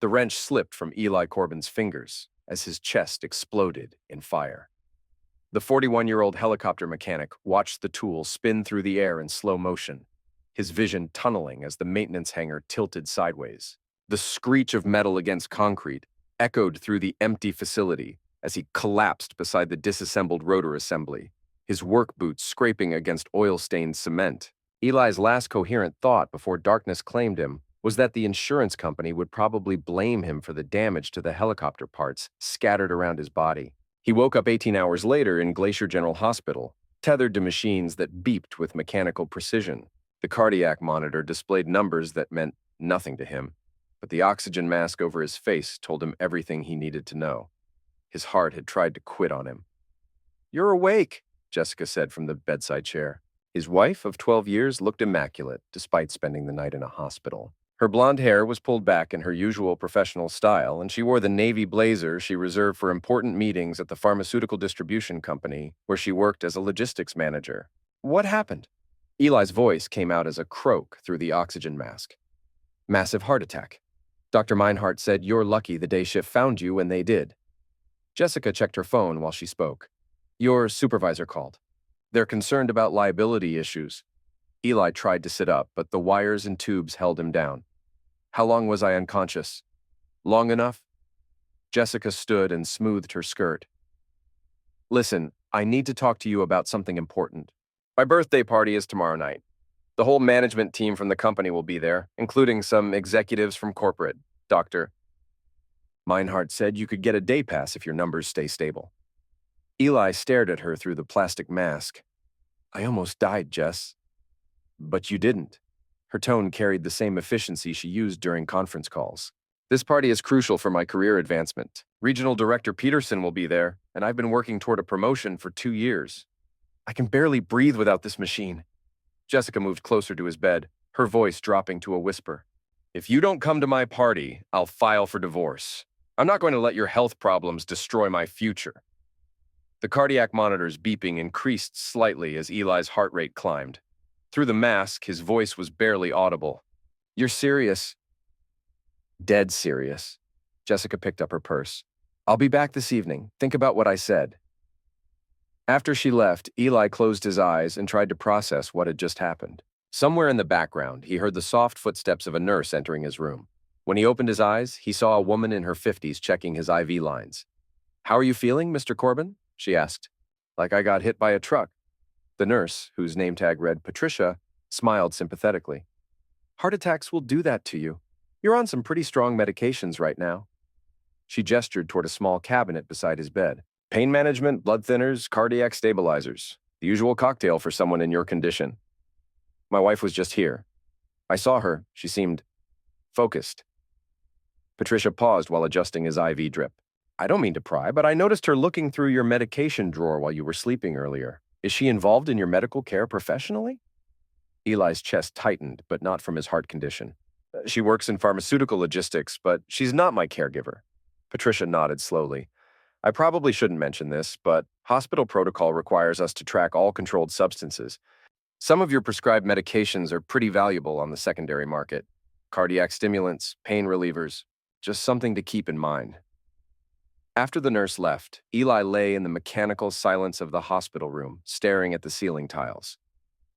The wrench slipped from Eli Corbin's fingers as his chest exploded in fire. The 41-year-old helicopter mechanic watched the tool spin through the air in slow motion, his vision tunneling as the maintenance hangar tilted sideways. The screech of metal against concrete echoed through the empty facility as he collapsed beside the disassembled rotor assembly, his work boots scraping against oil-stained cement. Eli's last coherent thought before darkness claimed him was that the insurance company would probably blame him for the damage to the helicopter parts scattered around his body. He woke up 18 hours later in Glacier General Hospital, tethered to machines that beeped with mechanical precision. The cardiac monitor displayed numbers that meant nothing to him, but the oxygen mask over his face told him everything he needed to know. His heart had tried to quit on him. "You're awake," Jessica said from the bedside chair. His wife of 12 years looked immaculate despite spending the night in a hospital. Her blonde hair was pulled back in her usual professional style, and she wore the navy blazer she reserved for important meetings at the pharmaceutical distribution company where she worked as a logistics manager. "What happened?" Eli's voice came out as a croak through the oxygen mask. "Massive heart attack. Dr. Meinhardt said you're lucky the day shift found you when they did." Jessica checked her phone while she spoke. "Your supervisor called. They're concerned about liability issues." Eli tried to sit up, but the wires and tubes held him down. "How long was I unconscious?" "Long enough?" Jessica stood and smoothed her skirt. "Listen, I need to talk to you about something important. My birthday party is tomorrow night. The whole management team from the company will be there, including some executives from corporate. Dr. Meinhardt said you could get a day pass if your numbers stay stable." Eli stared at her through the plastic mask. "I almost died, Jess." "But you didn't." Her tone carried the same efficiency she used during conference calls. "This party is crucial for my career advancement. Regional Director Peterson will be there, and I've been working toward a promotion for 2 years. I can barely breathe without this machine." Jessica moved closer to his bed, her voice dropping to a whisper. "If you don't come to my party, I'll file for divorce. I'm not going to let your health problems destroy my future." The cardiac monitor's beeping increased slightly as Eli's heart rate climbed. Through the mask, his voice was barely audible. "You're serious?" "Dead serious." Jessica picked up her purse. "I'll be back this evening. Think about what I said." After she left, Eli closed his eyes and tried to process what had just happened. Somewhere in the background, he heard the soft footsteps of a nurse entering his room. When he opened his eyes, he saw a woman in her 50s checking his IV lines. "How are you feeling, Mr. Corbin?" she asked. "Like I got hit by a truck." The nurse, whose name tag read Patricia, smiled sympathetically. "Heart attacks will do that to you. You're on some pretty strong medications right now." She gestured toward a small cabinet beside his bed. "Pain management, blood thinners, cardiac stabilizers. The usual cocktail for someone in your condition. My wife was just here. I saw her. She seemed focused." Patricia paused while adjusting his IV drip. "I don't mean to pry, but I noticed her looking through your medication drawer while you were sleeping earlier. Is she involved in your medical care professionally?" Eli's chest tightened, but not from his heart condition. "She works in pharmaceutical logistics, but she's not my caregiver." Patricia nodded slowly. "I probably shouldn't mention this, but hospital protocol requires us to track all controlled substances. Some of your prescribed medications are pretty valuable on the secondary market. Cardiac stimulants, pain relievers, just something to keep in mind." After the nurse left, Eli lay in the mechanical silence of the hospital room, staring at the ceiling tiles.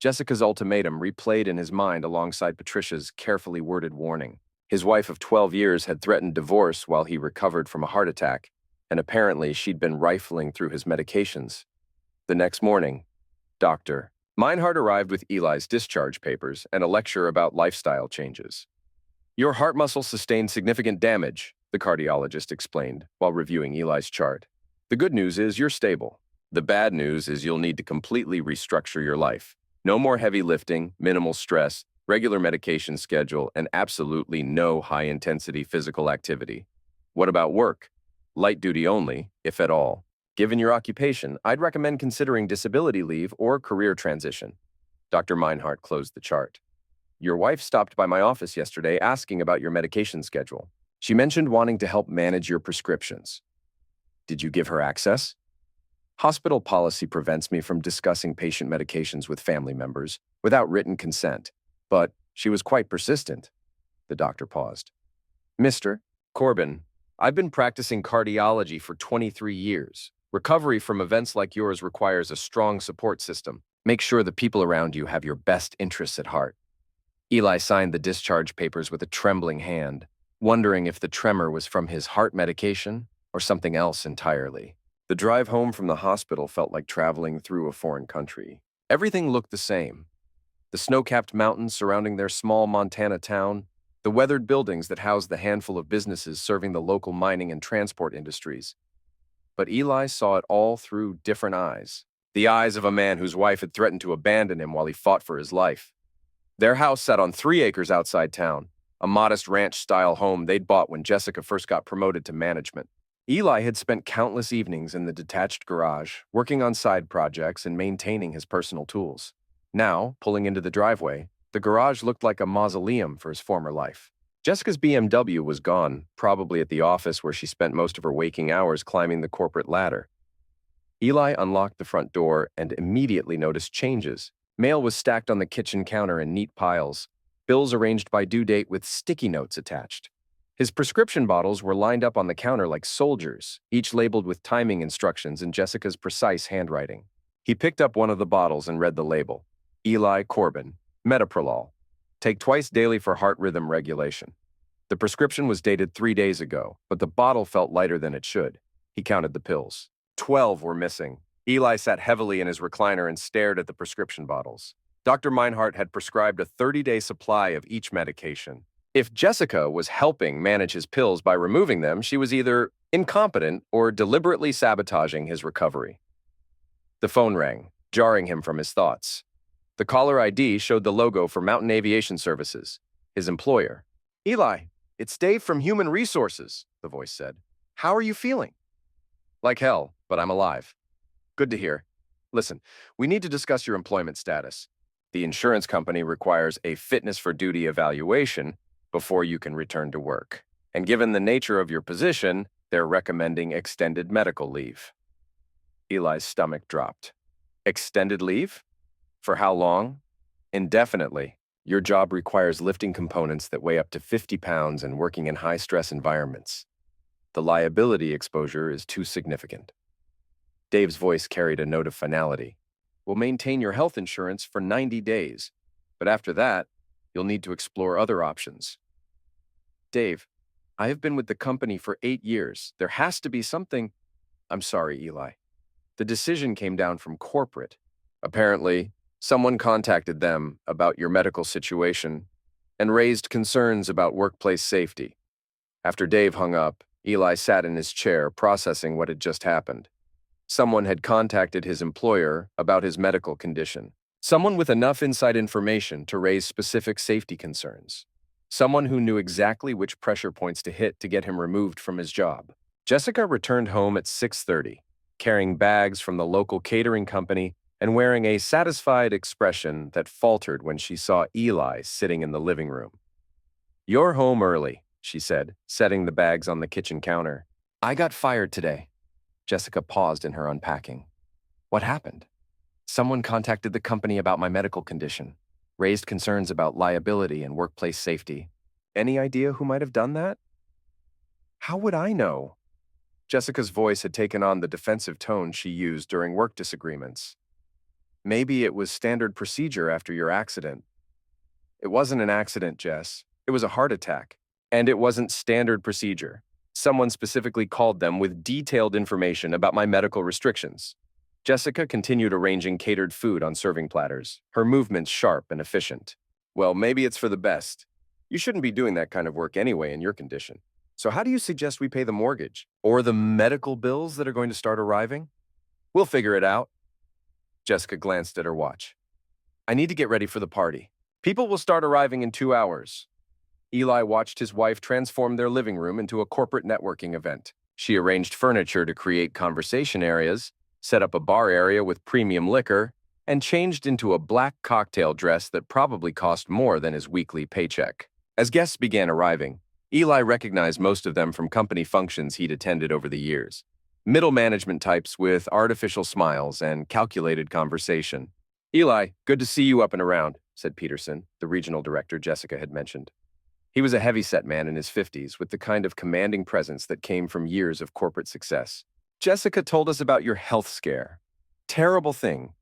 Jessica's ultimatum replayed in his mind alongside Patricia's carefully worded warning. His wife of 12 years had threatened divorce while he recovered from a heart attack, and apparently she'd been rifling through his medications. The next morning, Dr. Meinhardt arrived with Eli's discharge papers and a lecture about lifestyle changes. "Your heart muscle sustained significant damage," the cardiologist explained while reviewing Eli's chart. "The good news is you're stable. The bad news is you'll need to completely restructure your life. No more heavy lifting, minimal stress, regular medication schedule, and absolutely no high-intensity physical activity. What about work? Light duty only, if at all. Given your occupation, I'd recommend considering disability leave or career transition." Dr. Meinhardt closed the chart. "Your wife stopped by my office yesterday asking about your medication schedule. She mentioned wanting to help manage your prescriptions. Did you give her access?" "Hospital policy prevents me from discussing patient medications with family members without written consent, but she was quite persistent." The doctor paused. "Mr. Corbin, I've been practicing cardiology for 23 years. Recovery from events like yours requires a strong support system. Make sure the people around you have your best interests at heart. Eli signed the discharge papers with a trembling hand, wondering if the tremor was from his heart medication or something else entirely. The drive home from the hospital felt like traveling through a foreign country. Everything looked the same. The snow-capped mountains surrounding their small Montana town, the weathered buildings that housed the handful of businesses serving the local mining and transport industries. But Eli saw it all through different eyes. The eyes of a man whose wife had threatened to abandon him while he fought for his life. Their house sat on 3 acres outside town, a modest ranch-style home they'd bought when Jessica first got promoted to management. Eli had spent countless evenings in the detached garage, working on side projects and maintaining his personal tools. Now, pulling into the driveway, the garage looked like a mausoleum for his former life. Jessica's BMW was gone, probably at the office where she spent most of her waking hours climbing the corporate ladder. Eli unlocked the front door and immediately noticed changes. Mail was stacked on the kitchen counter in neat piles, bills arranged by due date with sticky notes attached. His prescription bottles were lined up on the counter like soldiers, each labeled with timing instructions in Jessica's precise handwriting. He picked up one of the bottles and read the label. Eli Corbin, Metoprolol. Take twice daily for heart rhythm regulation. The prescription was dated 3 days ago, but the bottle felt lighter than it should. He counted the pills. 12 were missing. Eli sat heavily in his recliner and stared at the prescription bottles. Dr. Meinhardt had prescribed a 30-day supply of each medication. If Jessica was helping manage his pills by removing them, she was either incompetent or deliberately sabotaging his recovery. The phone rang, jarring him from his thoughts. The caller ID showed the logo for Mountain Aviation Services, his employer. Eli, it's Dave from Human Resources, the voice said. How are you feeling? Like hell, but I'm alive. Good to hear. Listen, we need to discuss your employment status. The insurance company requires a fitness for duty evaluation before you can return to work. And given the nature of your position, they're recommending extended medical leave. Eli's stomach dropped. Extended leave? For how long? Indefinitely. Your job requires lifting components that weigh up to 50 pounds and working in high-stress environments. The liability exposure is too significant. Dave's voice carried a note of finality. We'll maintain your health insurance for 90 days, but after that, you'll need to explore other options. Dave, I have been with the company for 8 years. There has to be something. I'm sorry, Eli. The decision came down from corporate. Apparently, someone contacted them about your medical situation and raised concerns about workplace safety. After Dave hung up, Eli sat in his chair processing what had just happened. Someone had contacted his employer about his medical condition. Someone with enough inside information to raise specific safety concerns. Someone who knew exactly which pressure points to hit to get him removed from his job. Jessica returned home at 6:30, carrying bags from the local catering company and wearing a satisfied expression that faltered when she saw Eli sitting in the living room. You're home early, she said, setting the bags on the kitchen counter. I got fired today. Jessica paused in her unpacking. What happened? Someone contacted the company about my medical condition, raised concerns about liability and workplace safety. Any idea who might have done that? How would I know? Jessica's voice had taken on the defensive tone she used during work disagreements. Maybe it was standard procedure after your accident. It wasn't an accident, Jess. It was a heart attack. And it wasn't standard procedure. Someone specifically called them with detailed information about my medical restrictions. Jessica continued arranging catered food on serving platters, her movements sharp and efficient. Well, maybe it's for the best. You shouldn't be doing that kind of work anyway in your condition. So how do you suggest we pay the mortgage? Or the medical bills that are going to start arriving? We'll figure it out. Jessica glanced at her watch. I need to get ready for the party. People will start arriving in 2 hours. Eli watched his wife transform their living room into a corporate networking event. She arranged furniture to create conversation areas, set up a bar area with premium liquor, and changed into a black cocktail dress that probably cost more than his weekly paycheck. As guests began arriving, Eli recognized most of them from company functions he'd attended over the years. Middle management types with artificial smiles and calculated conversation. Eli, good to see you up and around, said Peterson, the regional director Jessica had mentioned. He was a heavy-set man in his 50s with the kind of commanding presence that came from years of corporate success. Jessica told us about your health scare. Terrible thing.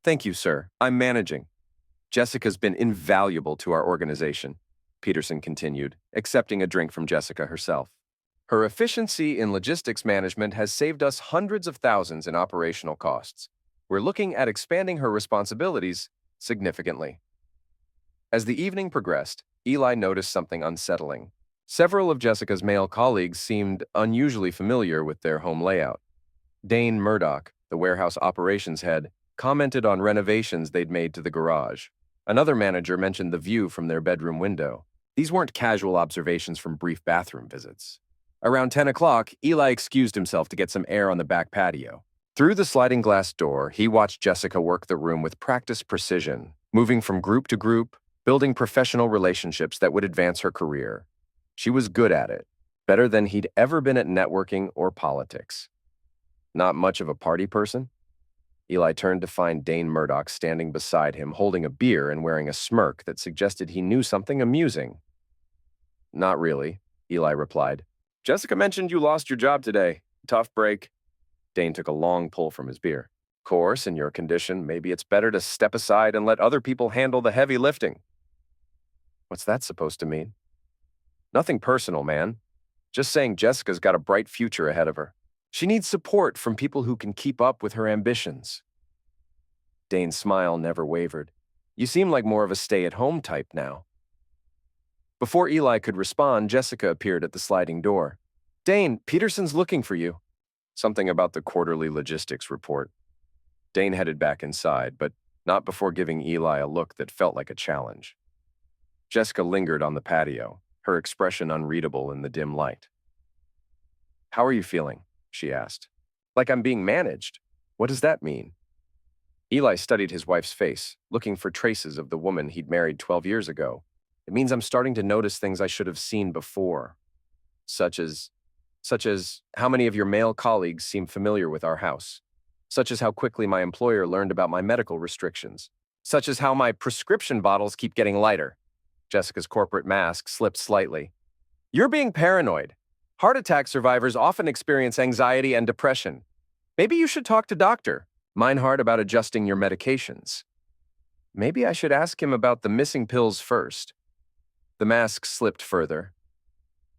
Thank you, sir. I'm managing. Jessica's been invaluable to our organization, Peterson continued, accepting a drink from Jessica herself. Her efficiency in logistics management has saved us hundreds of thousands in operational costs. We're looking at expanding her responsibilities significantly. As the evening progressed, Eli noticed something unsettling. Several of Jessica's male colleagues seemed unusually familiar with their home layout. Dane Murdoch, the warehouse operations head, commented on renovations they'd made to the garage. Another manager mentioned the view from their bedroom window. These weren't casual observations from brief bathroom visits. Around 10 o'clock, Eli excused himself to get some air on the back patio. Through the sliding glass door, he watched Jessica work the room with practiced precision, moving from group to group, building professional relationships that would advance her career. She was good at it, better than he'd ever been at networking or politics. Not much of a party person? Eli turned to find Dane Murdoch standing beside him, holding a beer and wearing a smirk that suggested he knew something amusing. Not really, Eli replied. Jessica mentioned you lost your job today. Tough break. Dane took a long pull from his beer. Of course, in your condition, maybe it's better to step aside and let other people handle the heavy lifting. What's that supposed to mean? Nothing personal, man. Just saying Jessica's got a bright future ahead of her. She needs support from people who can keep up with her ambitions. Dane's smile never wavered. You seem like more of a stay-at-home type now. Before Eli could respond, Jessica appeared at the sliding door. Dane, Peterson's looking for you. Something about the quarterly logistics report. Dane headed back inside, but not before giving Eli a look that felt like a challenge. Jessica lingered on the patio, her expression unreadable in the dim light. How are you feeling? She asked. Like I'm being managed. What does that mean? Eli studied his wife's face, looking for traces of the woman he'd married 12 years ago. It means I'm starting to notice things I should have seen before. Such as how many of your male colleagues seem familiar with our house. Such as how quickly my employer learned about my medical restrictions. Such as how my prescription bottles keep getting lighter. Jessica's corporate mask slipped slightly. You're being paranoid. Heart attack survivors often experience anxiety and depression. Maybe you should talk to Dr. Meinhardt about adjusting your medications. Maybe I should ask him about the missing pills first. The mask slipped further.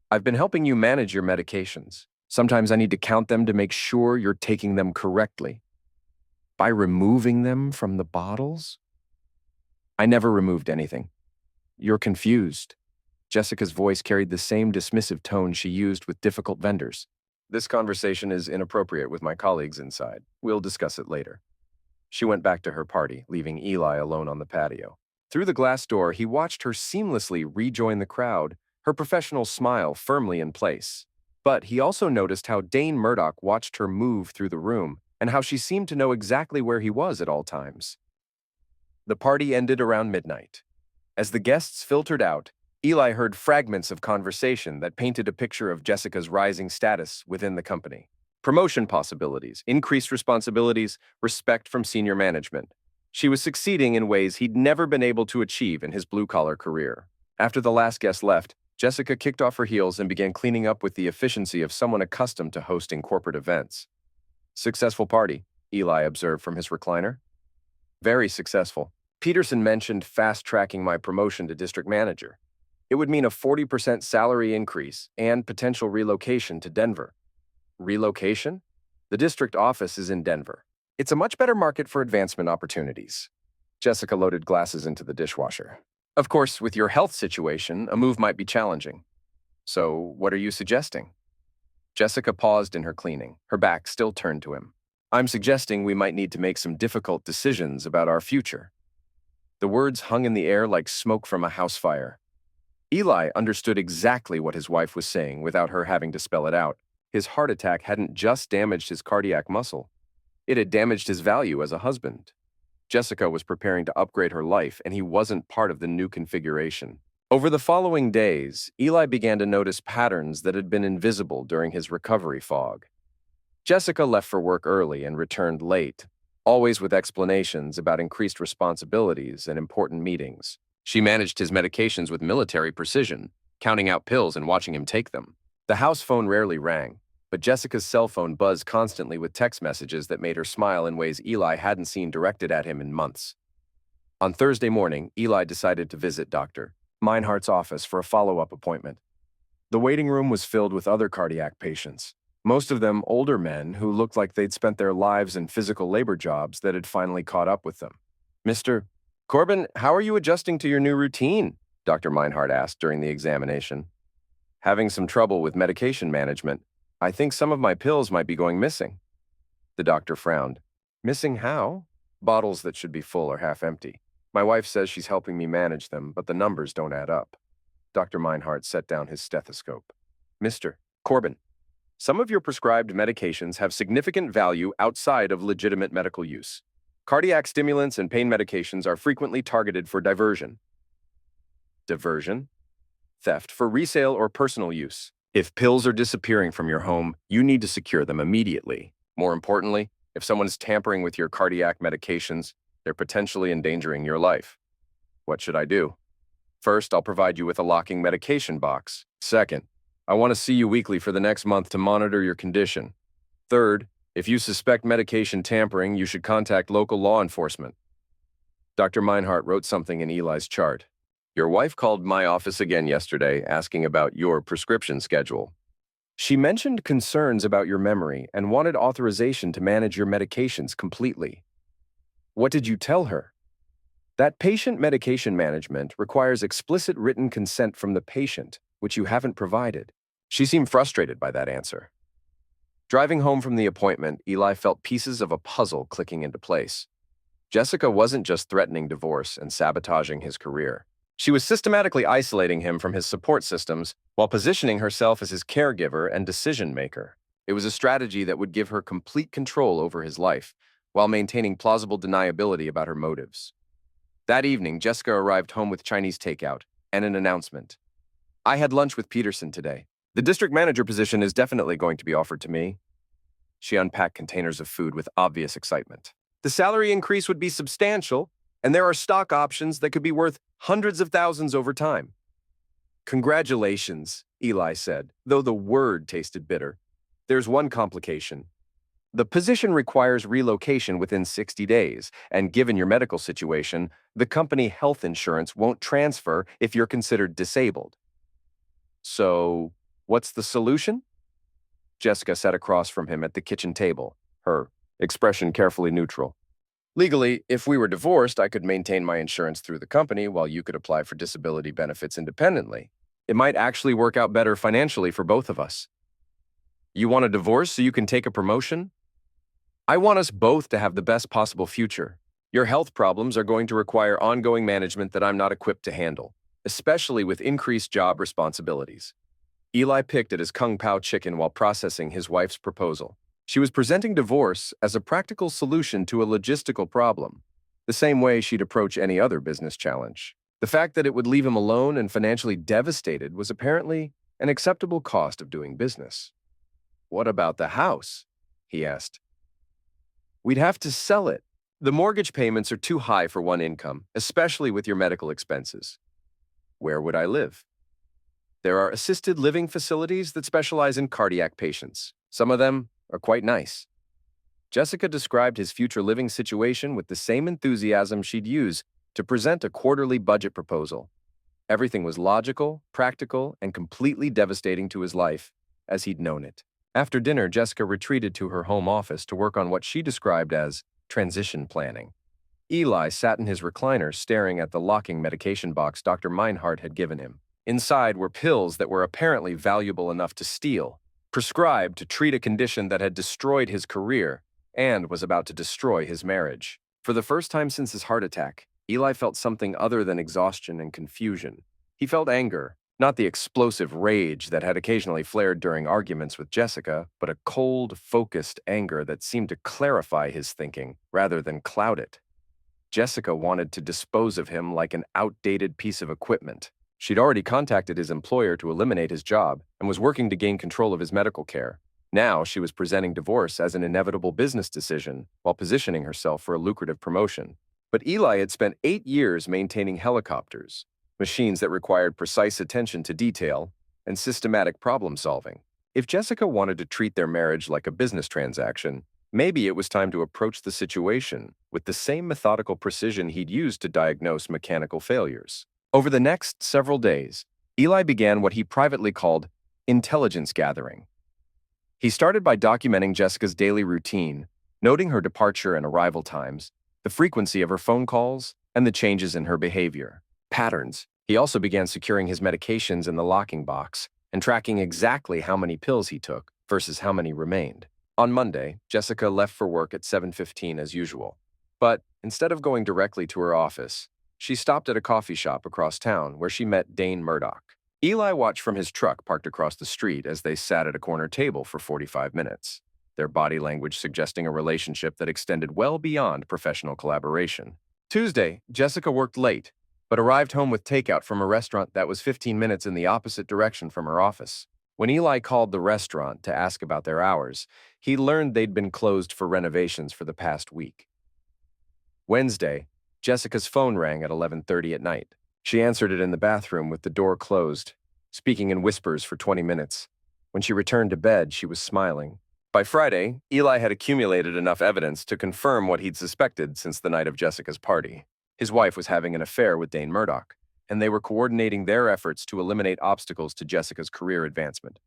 I've been helping you manage your medications. Sometimes I need to count them to make sure you're taking them correctly. By removing them from the bottles? I never removed anything. You're confused. Jessica's voice carried the same dismissive tone she used with difficult vendors. This conversation is inappropriate with my colleagues inside. We'll discuss it later. She went back to her party, leaving Eli alone on the patio. Through the glass door, he watched her seamlessly rejoin the crowd, her professional smile firmly in place. But he also noticed how Dane Murdoch watched her move through the room and how she seemed to know exactly where he was at all times. The party ended around midnight. As the guests filtered out, Eli heard fragments of conversation that painted a picture of Jessica's rising status within the company. Promotion possibilities, increased responsibilities, respect from senior management. She was succeeding in ways he'd never been able to achieve in his blue-collar career. After the last guest left, Jessica kicked off her heels and began cleaning up with the efficiency of someone accustomed to hosting corporate events. Successful party, Eli observed from his recliner. Very successful. Peterson mentioned fast-tracking my promotion to district manager. It would mean a 40% salary increase and potential relocation to Denver. Relocation? The district office is in Denver. It's a much better market for advancement opportunities. Jessica loaded glasses into the dishwasher. Of course, with your health situation, a move might be challenging. So, what are you suggesting? Jessica paused in her cleaning, her back still turned to him. I'm suggesting we might need to make some difficult decisions about our future. The words hung in the air like smoke from a house fire. Eli understood exactly what his wife was saying without her having to spell it out. His heart attack hadn't just damaged his cardiac muscle. It had damaged his value as a husband. Jessica was preparing to upgrade her life, and he wasn't part of the new configuration. Over the following days, Eli began to notice patterns that had been invisible during his recovery fog. Jessica left for work early and returned late, always with explanations about increased responsibilities and important meetings. She managed his medications with military precision, counting out pills and watching him take them. The house phone rarely rang, but Jessica's cell phone buzzed constantly with text messages that made her smile in ways Eli hadn't seen directed at him in months. On Thursday morning, Eli decided to visit Dr. Meinhardt's office for a follow-up appointment. The waiting room was filled with other cardiac patients, most of them older men who looked like they'd spent their lives in physical labor jobs that had finally caught up with them. "Mr. Corbin, how are you adjusting to your new routine?" Dr. Meinhardt asked during the examination. "Having some trouble with medication management. I think some of my pills might be going missing." The doctor frowned. "Missing how?" "Bottles that should be full are half empty. My wife says she's helping me manage them, but the numbers don't add up." Dr. Meinhardt set down his stethoscope. "Mr. Corbin, some of your prescribed medications have significant value outside of legitimate medical use. Cardiac stimulants and pain medications are frequently targeted for diversion." Diversion? Theft for resale or personal use. If pills are disappearing from your home, you need to secure them immediately. More importantly, if someone is tampering with your cardiac medications, they're potentially endangering your life. What should I do? First, I'll provide you with a locking medication box. Second, I want to see you weekly for the next month to monitor your condition. Third, if you suspect medication tampering, you should contact local law enforcement. Dr. Meinhardt wrote something in Eli's chart. "Your wife called my office again yesterday asking about your prescription schedule. She mentioned concerns about your memory and wanted authorization to manage your medications completely. What did you tell her?" "That patient medication management requires explicit written consent from the patient, which you haven't provided." She seemed frustrated by that answer. Driving home from the appointment, Eli felt pieces of a puzzle clicking into place. Jessica wasn't just threatening divorce and sabotaging his career. She was systematically isolating him from his support systems while positioning herself as his caregiver and decision-maker. It was a strategy that would give her complete control over his life, while maintaining plausible deniability about her motives. That evening, Jessica arrived home with Chinese takeout and an announcement. "I had lunch with Peterson today. The district manager position is definitely going to be offered to me." She unpacked containers of food with obvious excitement. "The salary increase would be substantial, and there are stock options that could be worth hundreds of thousands over time." "Congratulations," Eli said, though the word tasted bitter. "There's one complication. The position requires relocation within 60 days, and given your medical situation, the company health insurance won't transfer if you're considered disabled." "So, what's the solution?" Jessica sat across from him at the kitchen table, her expression carefully neutral. "Legally, if we were divorced, I could maintain my insurance through the company while you could apply for disability benefits independently. It might actually work out better financially for both of us." "You want a divorce so you can take a promotion?" "I want us both to have the best possible future. Your health problems are going to require ongoing management that I'm not equipped to handle, especially with increased job responsibilities." Eli picked at his Kung Pao chicken while processing his wife's proposal. She was presenting divorce as a practical solution to a logistical problem, the same way she'd approach any other business challenge. The fact that it would leave him alone and financially devastated was apparently an acceptable cost of doing business. "What about the house?" he asked. "We'd have to sell it. The mortgage payments are too high for one income, especially with your medical expenses." "Where would I live?" "There are assisted living facilities that specialize in cardiac patients. Some of them are quite nice." Jessica described his future living situation with the same enthusiasm she'd use to present a quarterly budget proposal. Everything was logical, practical, and completely devastating to his life as he'd known it. After dinner, Jessica retreated to her home office to work on what she described as transition planning. Eli sat in his recliner staring at the locking medication box Dr. Meinhardt had given him. Inside were pills that were apparently valuable enough to steal, prescribed to treat a condition that had destroyed his career and was about to destroy his marriage. For the first time since his heart attack, Eli felt something other than exhaustion and confusion. He felt anger, not the explosive rage that had occasionally flared during arguments with Jessica, but a cold, focused anger that seemed to clarify his thinking rather than cloud it. Jessica wanted to dispose of him like an outdated piece of equipment. She'd already contacted his employer to eliminate his job and was working to gain control of his medical care. Now she was presenting divorce as an inevitable business decision while positioning herself for a lucrative promotion. But Eli had spent 8 years maintaining helicopters. machines that required precise attention to detail and systematic problem solving. If Jessica wanted to treat their marriage like a business transaction, maybe it was time to approach the situation with the same methodical precision he'd used to diagnose mechanical failures. Over the next several days, Eli began what he privately called intelligence gathering. He started by documenting Jessica's daily routine, noting her departure and arrival times, the frequency of her phone calls, and the changes in her behavior. Patterns. He also began securing his medications in the locking box and tracking exactly how many pills he took versus how many remained. On Monday, Jessica left for work at 7:15 as usual. But instead of going directly to her office, she stopped at a coffee shop across town where she met Dane Murdoch. Eli watched from his truck parked across the street as they sat at a corner table for 45 minutes, their body language suggesting a relationship that extended well beyond professional collaboration. Tuesday, Jessica worked late, but arrived home with takeout from a restaurant that was 15 minutes in the opposite direction from her office. When Eli called the restaurant to ask about their hours, he learned they'd been closed for renovations for the past week. Wednesday, Jessica's phone rang at 11:30 at night. She answered it in the bathroom with the door closed, speaking in whispers for 20 minutes. When she returned to bed, she was smiling. By Friday, Eli had accumulated enough evidence to confirm what he'd suspected since the night of Jessica's party. His wife was having an affair with Dane Murdoch, and they were coordinating their efforts to eliminate obstacles to Jessica's career advancement.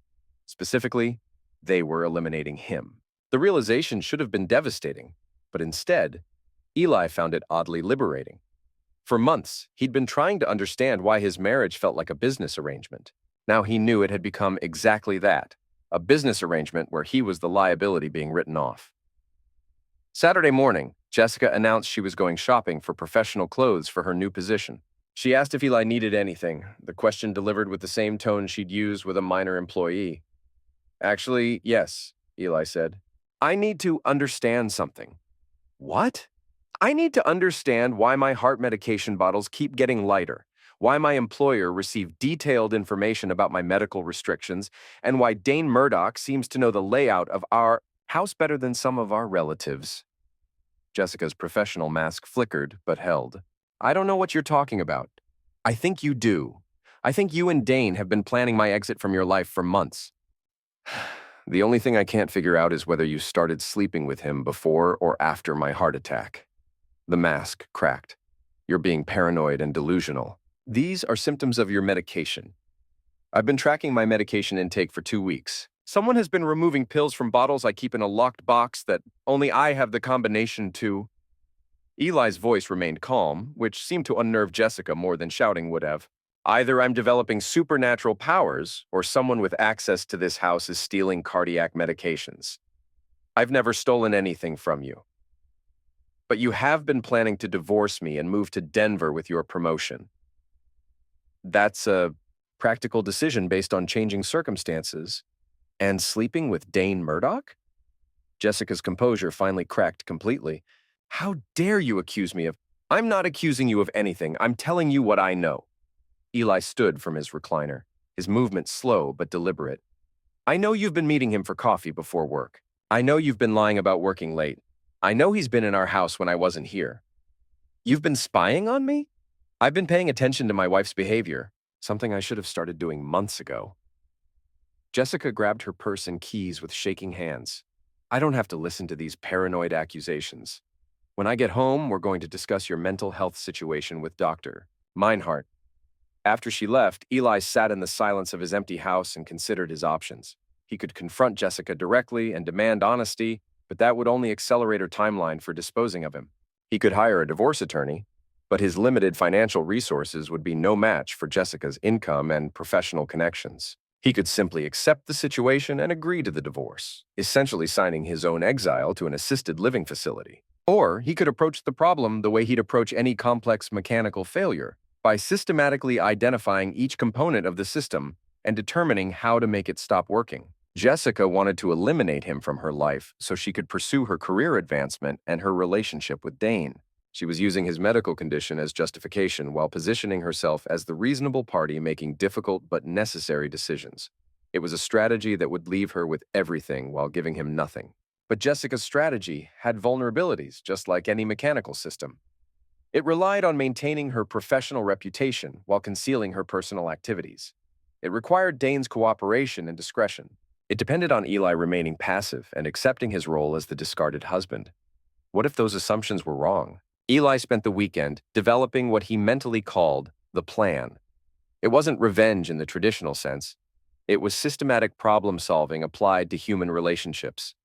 Specifically, they were eliminating him. The realization should have been devastating, but instead, Eli found it oddly liberating. For months, he'd been trying to understand why his marriage felt like a business arrangement. Now he knew it had become exactly that, a business arrangement where he was the liability being written off. Saturday morning, Jessica announced she was going shopping for professional clothes for her new position. She asked if Eli needed anything, the question delivered with the same tone she'd use with a minor employee. Actually, yes, Eli said. I need to understand something. What? I need to understand why my heart medication bottles keep getting lighter, why my employer received detailed information about my medical restrictions, and why Dane Murdoch seems to know the layout of our house better than some of our relatives. Jessica's professional mask flickered but held. I don't know what you're talking about. I think you do. I think you and Dane have been planning my exit from your life for months. The only thing I can't figure out is whether you started sleeping with him before or after my heart attack. The mask cracked. You're being paranoid and delusional. These are symptoms of your medication. I've been tracking my medication intake for 2 weeks. Someone has been removing pills from bottles I keep in a locked box that only I have the combination to. Eli's voice remained calm, which seemed to unnerve Jessica more than shouting would have. Either I'm developing supernatural powers, or someone with access to this house is stealing cardiac medications. I've never stolen anything from you. But you have been planning to divorce me and move to Denver with your promotion. That's a practical decision based on changing circumstances. And sleeping with Dane Murdoch? Jessica's composure finally cracked completely. How dare you accuse me of— I'm not accusing you of anything. I'm telling you what I know. Eli stood from his recliner, his movement slow but deliberate. I know you've been meeting him for coffee before work. I know you've been lying about working late. I know he's been in our house when I wasn't here. You've been spying on me? I've been paying attention to my wife's behavior, something I should have started doing months ago. Jessica grabbed her purse and keys with shaking hands. I don't have to listen to these paranoid accusations. When I get home, we're going to discuss your mental health situation with Dr. Meinhardt. After she left, Eli sat in the silence of his empty house and considered his options. He could confront Jessica directly and demand honesty, but that would only accelerate her timeline for disposing of him. He could hire a divorce attorney, but his limited financial resources would be no match for Jessica's income and professional connections. He could simply accept the situation and agree to the divorce, essentially signing his own exile to an assisted living facility. Or he could approach the problem the way he'd approach any complex mechanical failure, by systematically identifying each component of the system and determining how to make it stop working. Jessica wanted to eliminate him from her life so she could pursue her career advancement and her relationship with Dane. She was using his medical condition as justification while positioning herself as the reasonable party making difficult but necessary decisions. It was a strategy that would leave her with everything while giving him nothing. But Jessica's strategy had vulnerabilities, just like any mechanical system. It relied on maintaining her professional reputation while concealing her personal activities. It required Dane's cooperation and discretion. It depended on Eli remaining passive and accepting his role as the discarded husband. What if those assumptions were wrong? Eli spent the weekend developing what he mentally called the plan. It wasn't revenge in the traditional sense. It was systematic problem-solving applied to human relationships.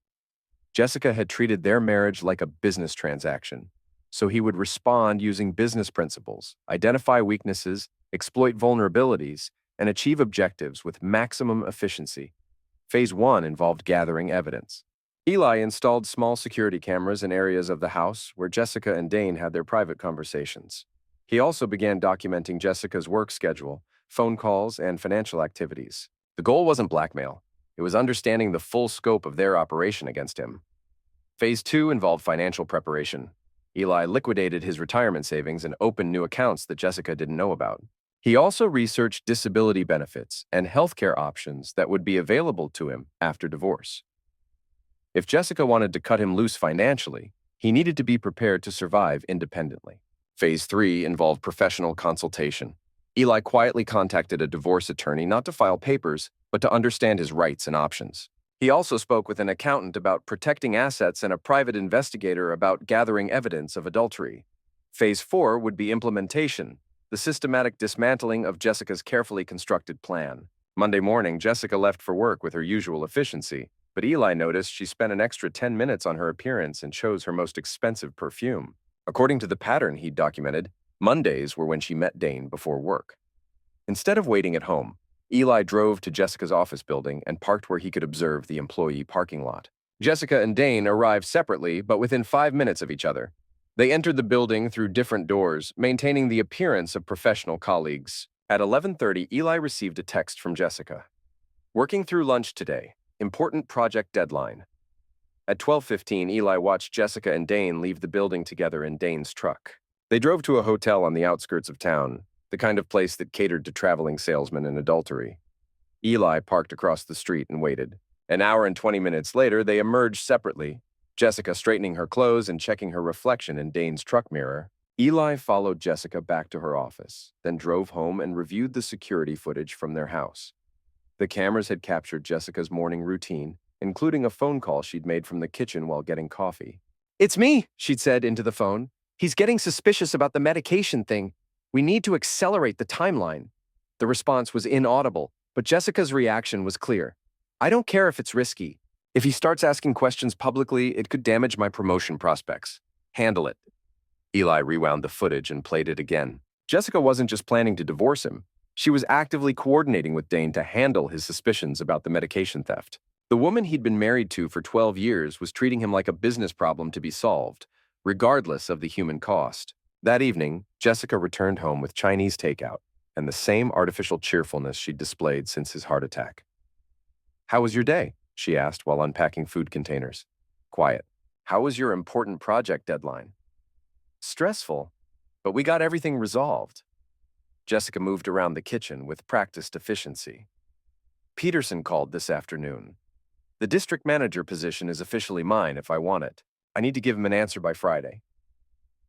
Jessica had treated their marriage like a business transaction, so he would respond using business principles, identify weaknesses, exploit vulnerabilities, and achieve objectives with maximum efficiency. Phase 1 involved gathering evidence. Eli installed small security cameras in areas of the house where Jessica and Dane had their private conversations. He also began documenting Jessica's work schedule, phone calls, and financial activities. The goal wasn't blackmail. It was understanding the full scope of their operation against him. Phase 2 involved financial preparation. Eli liquidated his retirement savings and opened new accounts that Jessica didn't know about. He also researched disability benefits and healthcare options that would be available to him after divorce. If Jessica wanted to cut him loose financially, he needed to be prepared to survive independently. Phase 3 involved professional consultation. Eli quietly contacted a divorce attorney not to file papers, but to understand his rights and options. He also spoke with an accountant about protecting assets and a private investigator about gathering evidence of adultery. Phase 4 would be implementation, the systematic dismantling of Jessica's carefully constructed plan. Monday morning, Jessica left for work with her usual efficiency, but Eli noticed she spent an extra 10 minutes on her appearance and chose her most expensive perfume. According to the pattern he'd documented, Mondays were when she met Dane before work. Instead of waiting at home, Eli drove to Jessica's office building and parked where he could observe the employee parking lot. Jessica and Dane arrived separately, but within 5 minutes of each other. They entered the building through different doors, maintaining the appearance of professional colleagues. At 11:30, Eli received a text from Jessica. Working through lunch today. Important project deadline. At 12:15, Eli watched Jessica and Dane leave the building together in Dane's truck. They drove to a hotel on the outskirts of town, the kind of place that catered to traveling salesmen and adultery. Eli parked across the street and waited. An hour and 20 minutes later, they emerged separately, Jessica straightening her clothes and checking her reflection in Dane's truck mirror. Eli followed Jessica back to her office, then drove home and reviewed the security footage from their house. The cameras had captured Jessica's morning routine, including a phone call she'd made from the kitchen while getting coffee. "It's me," she'd said into the phone. "He's getting suspicious about the medication thing. We need to accelerate the timeline." The response was inaudible, but Jessica's reaction was clear. "I don't care if it's risky. If he starts asking questions publicly, it could damage my promotion prospects. Handle it." Eli rewound the footage and played it again. Jessica wasn't just planning to divorce him. She was actively coordinating with Dane to handle his suspicions about the medication theft. The woman he'd been married to for 12 years was treating him like a business problem to be solved, regardless of the human cost. That evening, Jessica returned home with Chinese takeout and the same artificial cheerfulness she'd displayed since his heart attack. "How was your day?" she asked while unpacking food containers. "Quiet. How was your important project deadline?" "Stressful, but we got everything resolved." Jessica moved around the kitchen with practiced efficiency. "Peterson called this afternoon. The district manager position is officially mine if I want it. I need to give him an answer by Friday."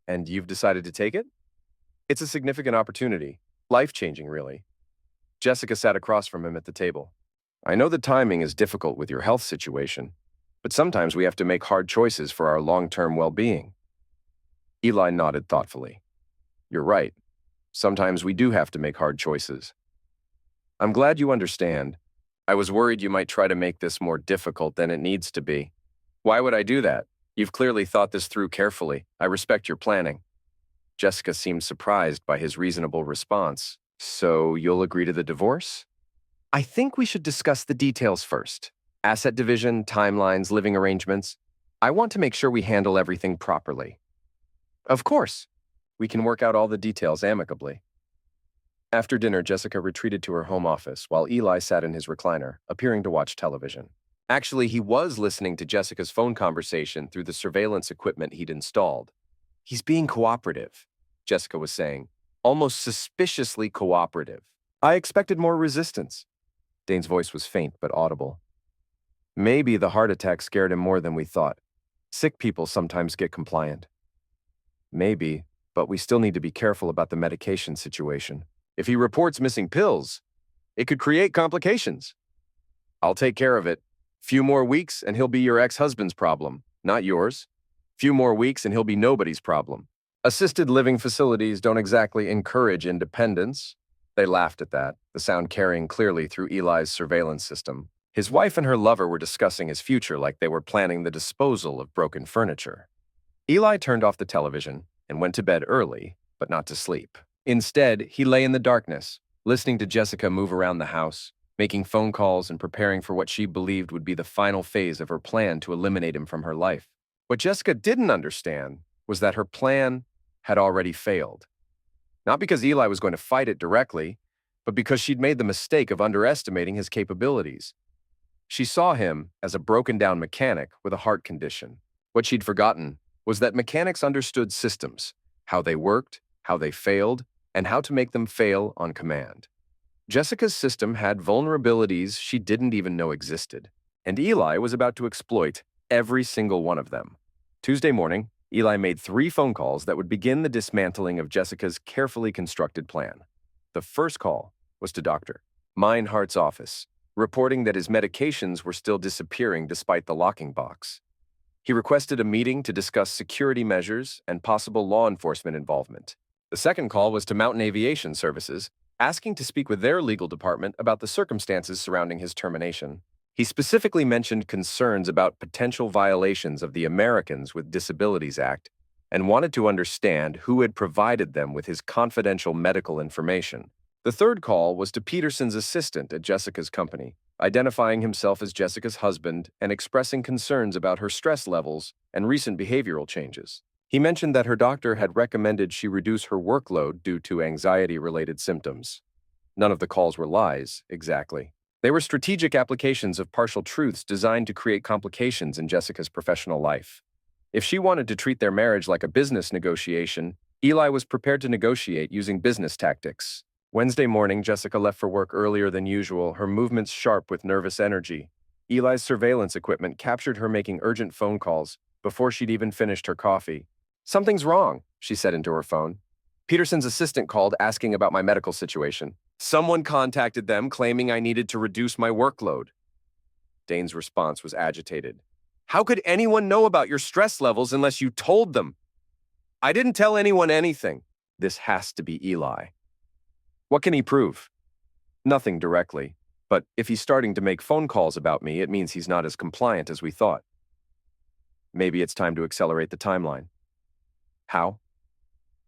"And you've decided to take it?" "It's a significant opportunity. Life-changing, really." Jessica sat across from him at the table. "I know the timing is difficult with your health situation, but sometimes we have to make hard choices for our long-term well-being." Eli nodded thoughtfully. "You're right. Sometimes we do have to make hard choices. I'm glad you understand. I was worried you might try to make this more difficult than it needs to be." "Why would I do that? You've clearly thought this through carefully. I respect your planning." Jessica seemed surprised by his reasonable response. "So you'll agree to the divorce?" "I think we should discuss the details first. Asset division, timelines, living arrangements. I want to make sure we handle everything properly." "Of course. We can work out all the details amicably." After dinner, Jessica retreated to her home office while Eli sat in his recliner, appearing to watch television. Actually, he was listening to Jessica's phone conversation through the surveillance equipment he'd installed. "He's being cooperative," Jessica was saying, "almost suspiciously cooperative. I expected more resistance." Dane's voice was faint but audible. "Maybe the heart attack scared him more than we thought. Sick people sometimes get compliant." "Maybe, But we still need to be careful about the medication situation. If he reports missing pills, it could create complications. I'll take care of it. Few more weeks and he'll be your ex-husband's problem, not yours. Few more weeks and he'll be nobody's problem. Assisted living facilities don't exactly encourage independence. They laughed at that, the sound carrying clearly through Eli's surveillance system. His wife and her lover were discussing his future like they were planning the disposal of broken furniture. Eli turned off the television and went to bed early, but not to sleep. Instead, he lay in the darkness, listening to Jessica move around the house, making phone calls and preparing for what she believed would be the final phase of her plan to eliminate him from her life. What Jessica didn't understand was that her plan had already failed. Not because Eli was going to fight it directly, but because she'd made the mistake of underestimating his capabilities. She saw him as a broken-down mechanic with a heart condition. What she'd forgotten was that mechanics understood systems, how they worked, how they failed, and how to make them fail on command. Jessica's system had vulnerabilities she didn't even know existed, and Eli was about to exploit every single one of them. Tuesday morning, Eli made 3 phone calls that would begin the dismantling of Jessica's carefully constructed plan. The first call was to Dr. Meinhardt's office, reporting that his medications were still disappearing despite the locking box. He requested a meeting to discuss security measures and possible law enforcement involvement. The second call was to Mountain Aviation Services, asking to speak with their legal department about the circumstances surrounding his termination. He specifically mentioned concerns about potential violations of the Americans with Disabilities Act and wanted to understand who had provided them with his confidential medical information. The third call was to Peterson's assistant at Jessica's company, identifying himself as Jessica's husband and expressing concerns about her stress levels and recent behavioral changes. He mentioned that her doctor had recommended she reduce her workload due to anxiety-related symptoms. None of the calls were lies, exactly. They were strategic applications of partial truths designed to create complications in Jessica's professional life. If she wanted to treat their marriage like a business negotiation, Eli was prepared to negotiate using business tactics. Wednesday morning, Jessica left for work earlier than usual, her movements sharp with nervous energy. Eli's surveillance equipment captured her making urgent phone calls before she'd even finished her coffee. "Something's wrong," she said into her phone. "Peterson's assistant called asking about my medical situation. Someone contacted them claiming I needed to reduce my workload." Dane's response was agitated. "How could anyone know about your stress levels unless you told them?" "I didn't tell anyone anything." This has to be Eli. "What can he prove?" "Nothing directly, but if he's starting to make phone calls about me, it means he's not as compliant as we thought." "Maybe it's time to accelerate the timeline." "How?"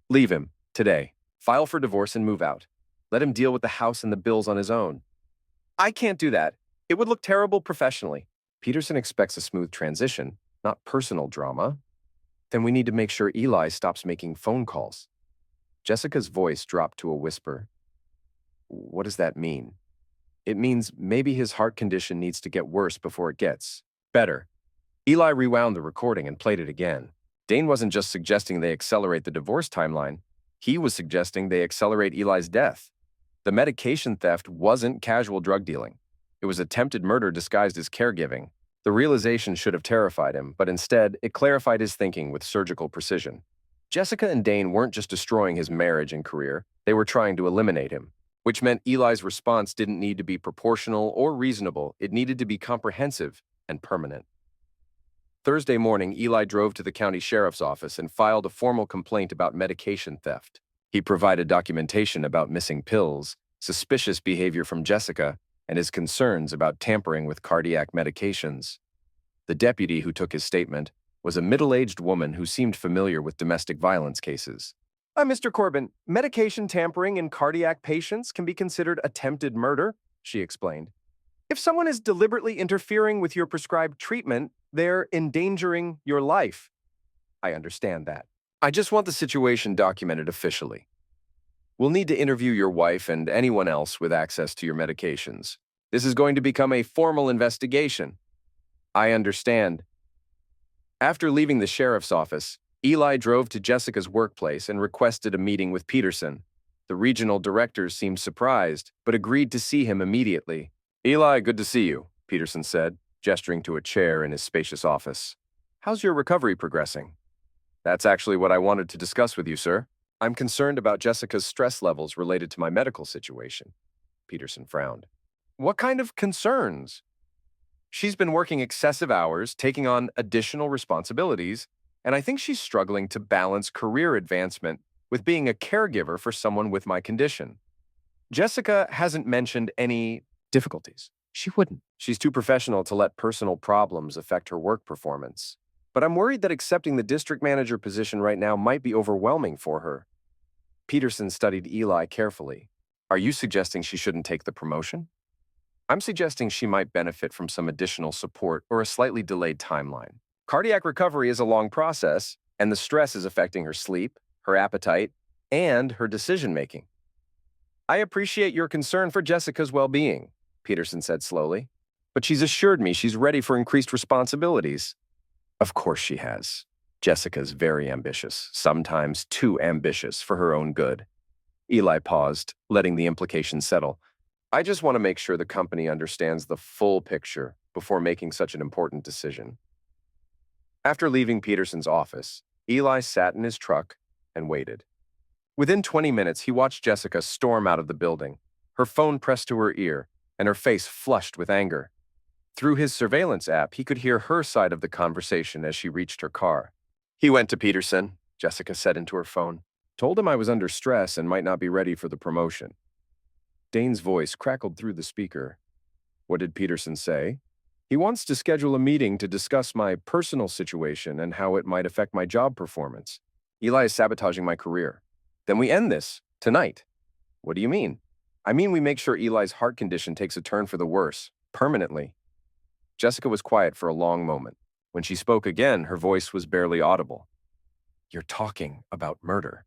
"Leave him, today. File for divorce and move out. Let him deal with the house and the bills on his own." "I can't do that. It would look terrible professionally." "Peterson expects a smooth transition, not personal drama." "Then we need to make sure Eli stops making phone calls." Jessica's voice dropped to a whisper. "What does that mean?" "It means maybe his heart condition needs to get worse before it gets better." Eli rewound the recording and played it again. Dane wasn't just suggesting they accelerate the divorce timeline. He was suggesting they accelerate Eli's death. The medication theft wasn't casual drug dealing. It was attempted murder disguised as caregiving. The realization should have terrified him, but instead, it clarified his thinking with surgical precision. Jessica and Dane weren't just destroying his marriage and career, they were trying to eliminate him, which meant Eli's response didn't need to be proportional or reasonable, it needed to be comprehensive and permanent. Thursday morning, Eli drove to the county sheriff's office and filed a formal complaint about medication theft. He provided documentation about missing pills, suspicious behavior from Jessica, and his concerns about tampering with cardiac medications. The deputy who took his statement was a middle-aged woman who seemed familiar with domestic violence cases. Mr. Corbin, medication tampering in cardiac patients can be considered attempted murder," she explained. "If someone is deliberately interfering with your prescribed treatment, they're endangering your life." "I understand that. I just want the situation documented officially. We'll need to interview your wife and anyone else with access to your medications. This is going to become a formal investigation." "I understand." After leaving the sheriff's office, Eli drove to Jessica's workplace and requested a meeting with Peterson. The regional director seemed surprised, but agreed to see him immediately. "Eli, good to see you," Peterson said, gesturing to a chair in his spacious office. "How's your recovery progressing?" "That's actually what I wanted to discuss with you, sir." I'm concerned about Jessica's stress levels related to my medical situation. Peterson frowned. What kind of concerns? She's been working excessive hours, taking on additional responsibilities, and I think she's struggling to balance career advancement with being a caregiver for someone with my condition. Jessica hasn't mentioned any difficulties. She wouldn't. She's too professional to let personal problems affect her work performance. But I'm worried that accepting the district manager position right now might be overwhelming for her. Peterson studied Eli carefully. Are you suggesting she shouldn't take the promotion? I'm suggesting she might benefit from some additional support or a slightly delayed timeline. Cardiac recovery is a long process, and the stress is affecting her sleep, her appetite, and her decision-making. I appreciate your concern for Jessica's well-being, Peterson said slowly, but she's assured me she's ready for increased responsibilities. Of course she has. Jessica's very ambitious, sometimes too ambitious for her own good. Eli paused, letting the implication settle. I just want to make sure the company understands the full picture before making such an important decision. After leaving Peterson's office, Eli sat in his truck and waited. Within 20 minutes, he watched Jessica storm out of the building, her phone pressed to her ear, and her face flushed with anger. Through his surveillance app, he could hear her side of the conversation as she reached her car. He went to Peterson, Jessica said into her phone. Told him I was under stress and might not be ready for the promotion. Dane's voice crackled through the speaker. What did Peterson say? He wants to schedule a meeting to discuss my personal situation and how it might affect my job performance. Eli is sabotaging my career. Then we end this, tonight. What do you mean? I mean we make sure Eli's heart condition takes a turn for the worse, permanently. Jessica was quiet for a long moment. When she spoke again, her voice was barely audible. You're talking about murder.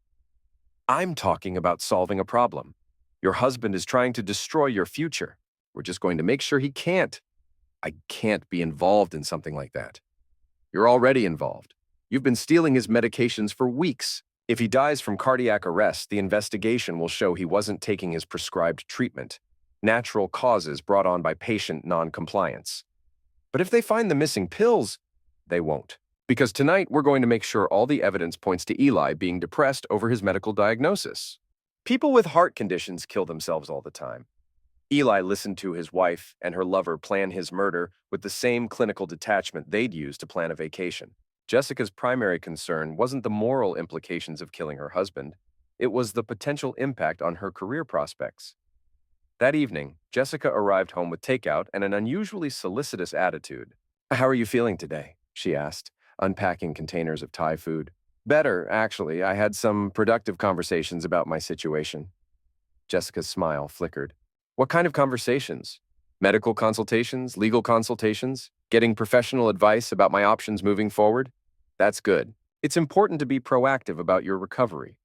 I'm talking about solving a problem. Your husband is trying to destroy your future. We're just going to make sure he can't. I can't be involved in something like that. You're already involved. You've been stealing his medications for weeks. If he dies from cardiac arrest, the investigation will show he wasn't taking his prescribed treatment. Natural causes brought on by patient non-compliance. But if they find the missing pills, they won't. Because tonight we're going to make sure all the evidence points to Eli being depressed over his medical diagnosis. People with heart conditions kill themselves all the time. Eli listened to his wife and her lover plan his murder with the same clinical detachment they'd use to plan a vacation. Jessica's primary concern wasn't the moral implications of killing her husband. It was the potential impact on her career prospects. That evening, Jessica arrived home with takeout and an unusually solicitous attitude. How are you feeling today? She asked, unpacking containers of Thai food. Better, actually. I had some productive conversations about my situation. Jessica's smile flickered. What kind of conversations? Medical consultations? Legal consultations? Getting professional advice about my options moving forward? That's good. It's important to be proactive about your recovery.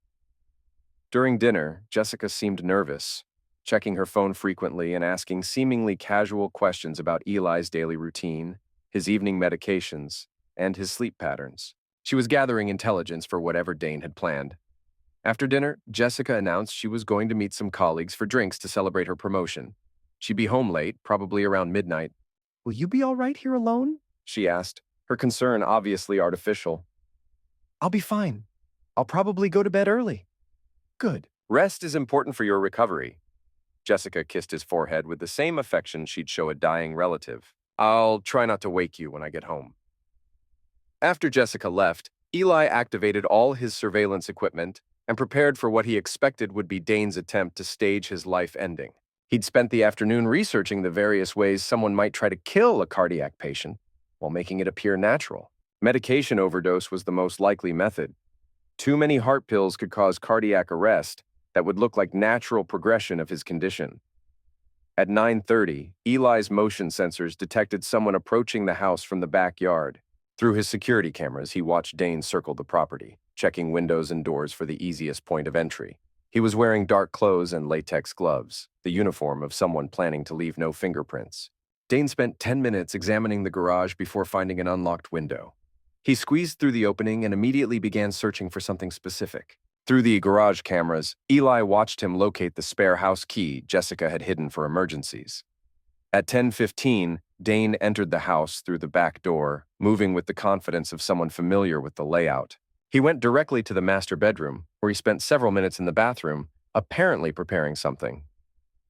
During dinner, Jessica seemed nervous, checking her phone frequently and asking seemingly casual questions about Eli's daily routine, his evening medications, and his sleep patterns. She was gathering intelligence for whatever Dane had planned. After dinner, Jessica announced she was going to meet some colleagues for drinks to celebrate her promotion. She'd be home late, probably around midnight. Will you be all right here alone? She asked, her concern obviously artificial. I'll be fine. I'll probably go to bed early. Good. Rest is important for your recovery. Jessica kissed his forehead with the same affection she'd show a dying relative. I'll try not to wake you when I get home. After Jessica left, Eli activated all his surveillance equipment and prepared for what he expected would be Dane's attempt to stage his life ending. He'd spent the afternoon researching the various ways someone might try to kill a cardiac patient while making it appear natural. Medication overdose was the most likely method. Too many heart pills could cause cardiac arrest that would look like natural progression of his condition. At 9:30, Eli's motion sensors detected someone approaching the house from the backyard. Through his security cameras, he watched Dane circle the property, checking windows and doors for the easiest point of entry. He was wearing dark clothes and latex gloves, the uniform of someone planning to leave no fingerprints. Dane spent 10 minutes examining the garage before finding an unlocked window. He squeezed through the opening and immediately began searching for something specific. Through the garage cameras, Eli watched him locate the spare house key Jessica had hidden for emergencies. At 10:15, Dane entered the house through the back door, moving with the confidence of someone familiar with the layout. He went directly to the master bedroom, where he spent several minutes in the bathroom, apparently preparing something.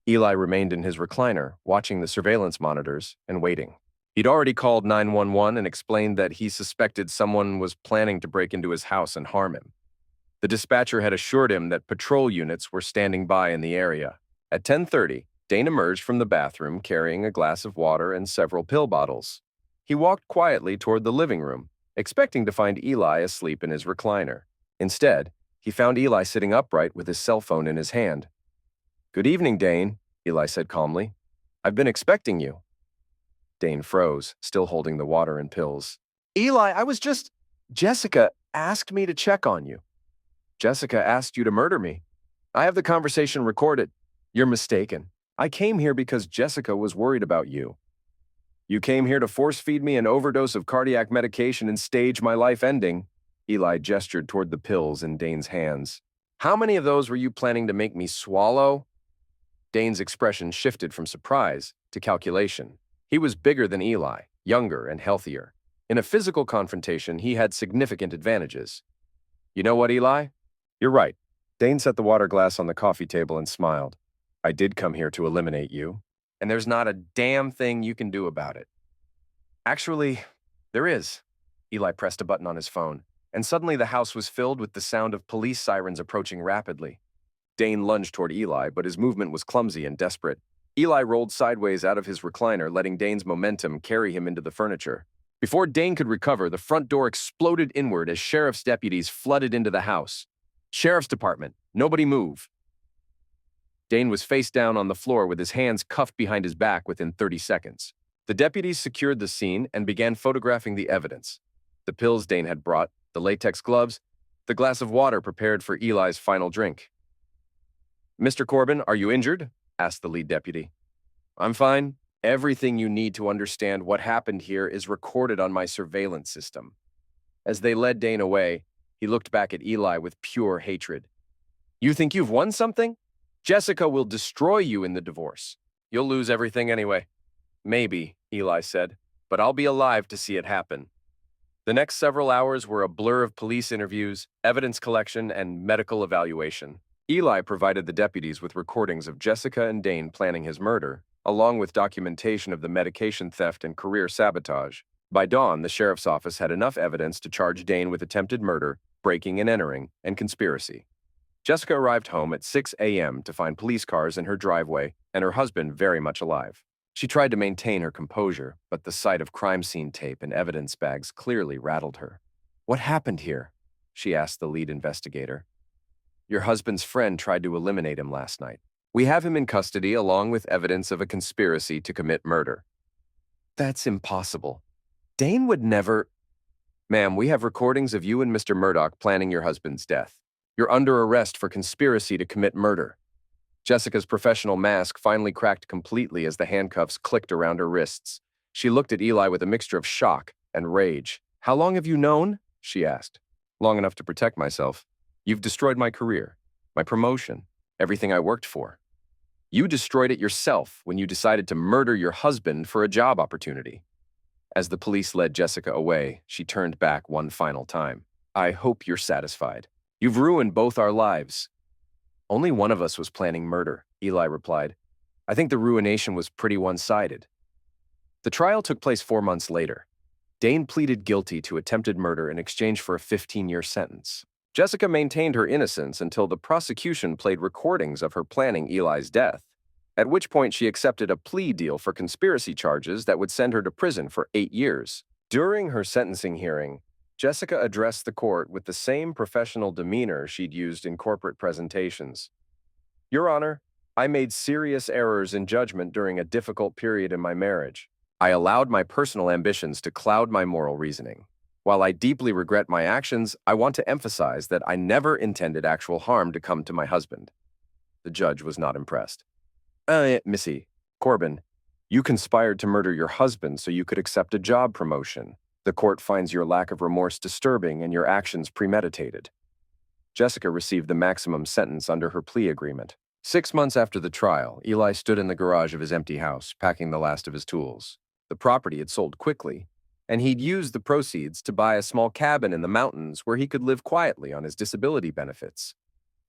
Eli remained in his recliner, watching the surveillance monitors and waiting. He'd already called 911 and explained that he suspected someone was planning to break into his house and harm him. The dispatcher had assured him that patrol units were standing by in the area. At 10:30, Dane emerged from the bathroom carrying a glass of water and several pill bottles. He walked quietly toward the living room, expecting to find Eli asleep in his recliner. Instead, he found Eli sitting upright with his cell phone in his hand. "Good evening, Dane," Eli said calmly. "I've been expecting you." Dane froze, still holding the water and pills. "Eli, Jessica asked me to check on you." "Jessica asked you to murder me. I have the conversation recorded." "You're mistaken. I came here because Jessica was worried about you." "You came here to force-feed me an overdose of cardiac medication and stage my life ending." Eli gestured toward the pills in Dane's hands. "How many of those were you planning to make me swallow?" Dane's expression shifted from surprise to calculation. He was bigger than Eli, younger and healthier. In a physical confrontation, he had significant advantages. "You know what, Eli? You're right." Dane set the water glass on the coffee table and smiled. "I did come here to eliminate you, and there's not a damn thing you can do about it." "Actually, there is." Eli pressed a button on his phone, and suddenly the house was filled with the sound of police sirens approaching rapidly. Dane lunged toward Eli, but his movement was clumsy and desperate. Eli rolled sideways out of his recliner, letting Dane's momentum carry him into the furniture. Before Dane could recover, the front door exploded inward as sheriff's deputies flooded into the house. "Sheriff's Department, nobody move." Dane was face down on the floor with his hands cuffed behind his back within 30 seconds. The deputies secured the scene and began photographing the evidence. The pills Dane had brought, the latex gloves, the glass of water prepared for Eli's final drink. "Mr. Corbin, are you injured?" asked the lead deputy. "I'm fine. Everything you need to understand what happened here is recorded on my surveillance system." As they led Dane away, he looked back at Eli with pure hatred. "You think you've won something? Jessica will destroy you in the divorce. You'll lose everything anyway." "Maybe," Eli said, "but I'll be alive to see it happen." The next several hours were a blur of police interviews, evidence collection, and medical evaluation. Eli provided the deputies with recordings of Jessica and Dane planning his murder, along with documentation of the medication theft and career sabotage. By dawn, the sheriff's office had enough evidence to charge Dane with attempted murder, breaking and entering, and conspiracy. Jessica arrived home at 6 a.m. to find police cars in her driveway and her husband very much alive. She tried to maintain her composure, but the sight of crime scene tape and evidence bags clearly rattled her. "What happened here?" she asked the lead investigator. "Your husband's friend tried to eliminate him last night. We have him in custody along with evidence of a conspiracy to commit murder." "That's impossible. Dane would never—" "Ma'am, we have recordings of you and Mr. Murdoch planning your husband's death. You're under arrest for conspiracy to commit murder." Jessica's professional mask finally cracked completely as the handcuffs clicked around her wrists. She looked at Eli with a mixture of shock and rage. "How long have you known?" she asked. "Long enough to protect myself. You've destroyed my career, my promotion, everything I worked for. You destroyed it yourself when you decided to murder your husband for a job opportunity." As the police led Jessica away, she turned back one final time. "I hope you're satisfied. You've ruined both our lives." "Only one of us was planning murder," Eli replied. "I think the ruination was pretty one-sided." The trial took place 4 months later. Dane pleaded guilty to attempted murder in exchange for a 15-year sentence. Jessica maintained her innocence until the prosecution played recordings of her planning Eli's death, at which point she accepted a plea deal for conspiracy charges that would send her to prison for 8 years. During her sentencing hearing, Jessica addressed the court with the same professional demeanor she'd used in corporate presentations. "Your Honor, I made serious errors in judgment during a difficult period in my marriage. I allowed my personal ambitions to cloud my moral reasoning. While I deeply regret my actions, I want to emphasize that I never intended actual harm to come to my husband." The judge was not impressed. Missy, Corbin, you conspired to murder your husband so you could accept a job promotion. The court finds your lack of remorse disturbing and your actions premeditated." Jessica received the maximum sentence under her plea agreement. 6 months after the trial, Eli stood in the garage of his empty house, packing the last of his tools. The property had sold quickly, and he'd use the proceeds to buy a small cabin in the mountains where he could live quietly on his disability benefits.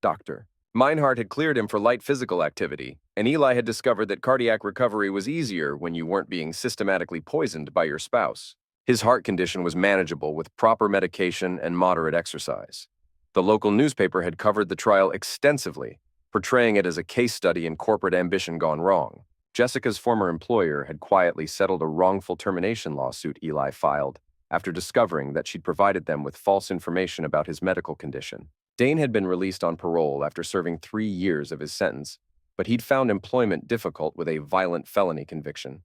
Doctor. Meinhardt had cleared him for light physical activity, and Eli had discovered that cardiac recovery was easier when you weren't being systematically poisoned by your spouse. His heart condition was manageable with proper medication and moderate exercise. The local newspaper had covered the trial extensively, portraying it as a case study in corporate ambition gone wrong. Jessica's former employer had quietly settled a wrongful termination lawsuit Eli filed after discovering that she'd provided them with false information about his medical condition. Dane had been released on parole after serving 3 years of his sentence, but he'd found employment difficult with a violent felony conviction.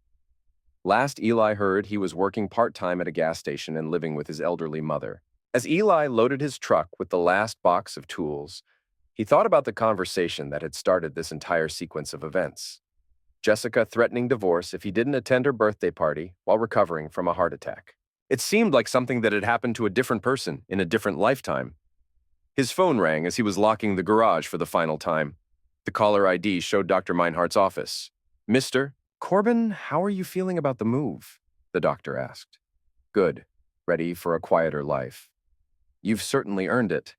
Last Eli heard, he was working part-time at a gas station and living with his elderly mother. As Eli loaded his truck with the last box of tools, he thought about the conversation that had started this entire sequence of events. Jessica threatening divorce if he didn't attend her birthday party while recovering from a heart attack. It seemed like something that had happened to a different person in a different lifetime. His phone rang as he was locking the garage for the final time. The caller ID showed Dr. Meinhardt's office. "Mr. Corbin, how are you feeling about the move?" the doctor asked. "Good. Ready for a quieter life." "You've certainly earned it.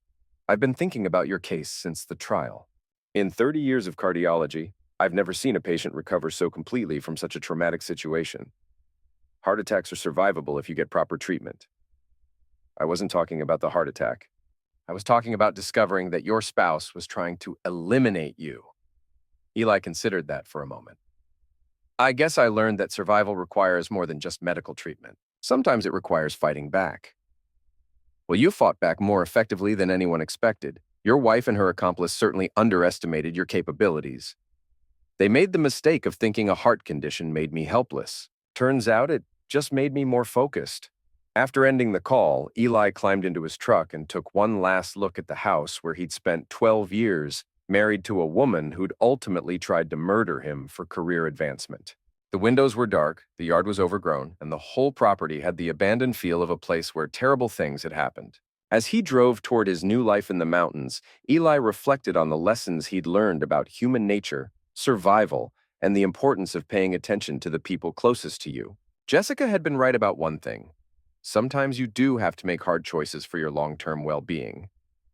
I've been thinking about your case since the trial. In 30 years of cardiology, I've never seen a patient recover so completely from such a traumatic situation. Heart attacks are survivable if you get proper treatment." "I wasn't talking about the heart attack. I was talking about discovering that your spouse was trying to eliminate you." Eli considered that for a moment. "I guess I learned that survival requires more than just medical treatment. Sometimes it requires fighting back." "Well, you fought back more effectively than anyone expected. Your wife and her accomplice certainly underestimated your capabilities. They made the mistake of thinking a heart condition made me helpless. Turns out it just made me more focused." After ending the call, Eli climbed into his truck and took one last look at the house where he'd spent 12 years married to a woman who'd ultimately tried to murder him for career advancement. The windows were dark, the yard was overgrown, and the whole property had the abandoned feel of a place where terrible things had happened. As he drove toward his new life in the mountains, Eli reflected on the lessons he'd learned about human nature, survival, and the importance of paying attention to the people closest to you. Jessica had been right about one thing. Sometimes you do have to make hard choices for your long-term well-being.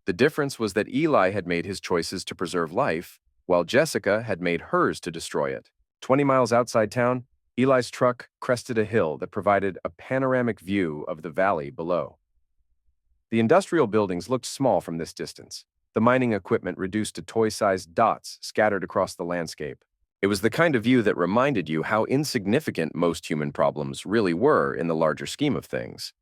The difference was that Eli had made his choices to preserve life, while Jessica had made hers to destroy it. 20 miles outside town, Eli's truck crested a hill that provided a panoramic view of the valley below. The industrial buildings looked small from this distance, the mining equipment reduced to toy-sized dots scattered across the landscape. It was the kind of view that reminded you how insignificant most human problems really were in the larger scheme of things.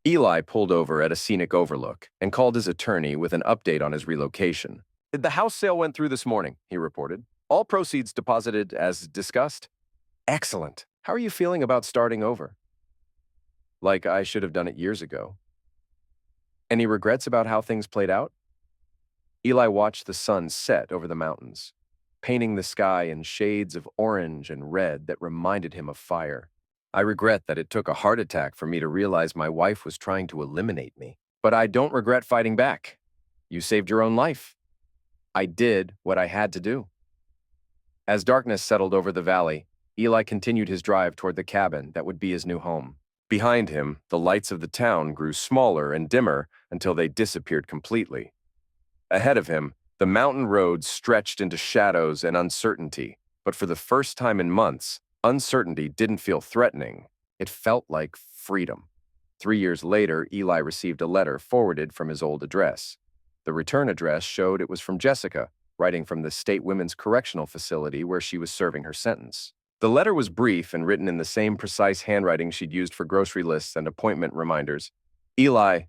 Eli pulled over at a scenic overlook and called his attorney with an update on his relocation. "The house sale went through this morning," he reported. "All proceeds deposited as discussed." "Excellent. How are you feeling about starting over?" "Like I should have done it years ago." "Any regrets about how things played out?" Eli watched the sun set over the mountains, painting the sky in shades of orange and red that reminded him of fire. "I regret that it took a heart attack for me to realize my wife was trying to eliminate me. But I don't regret fighting back. You saved your own life. I did what I had to do." As darkness settled over the valley, Eli continued his drive toward the cabin that would be his new home. Behind him, the lights of the town grew smaller and dimmer until they disappeared completely. Ahead of him, the mountain road stretched into shadows and uncertainty, but for the first time in months, uncertainty didn't feel threatening. It felt like freedom. 3 years later, Eli received a letter forwarded from his old address. The return address showed it was from Jessica, writing from the State Women's Correctional Facility where she was serving her sentence. The letter was brief and written in the same precise handwriting she'd used for grocery lists and appointment reminders. "Eli,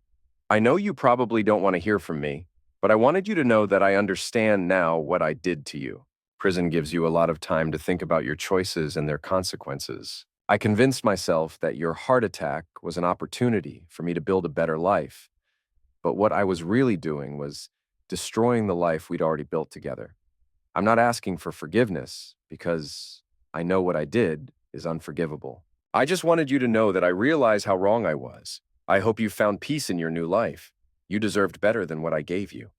I know you probably don't want to hear from me, but I wanted you to know that I understand now what I did to you. Prison gives you a lot of time to think about your choices and their consequences. I convinced myself that your heart attack was an opportunity for me to build a better life. But what I was really doing was destroying the life we'd already built together. I'm not asking for forgiveness because I know what I did is unforgivable. I just wanted you to know that I realize how wrong I was. I hope you found peace in your new life. You deserved better than what I gave you.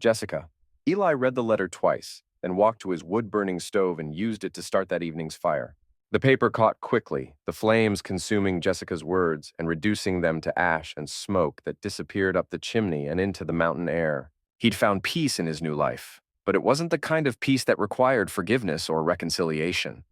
Jessica." Eli read the letter twice, then walked to his wood-burning stove and used it to start that evening's fire. The paper caught quickly, the flames consuming Jessica's words and reducing them to ash and smoke that disappeared up the chimney and into the mountain air. He'd found peace in his new life, but it wasn't the kind of peace that required forgiveness or reconciliation.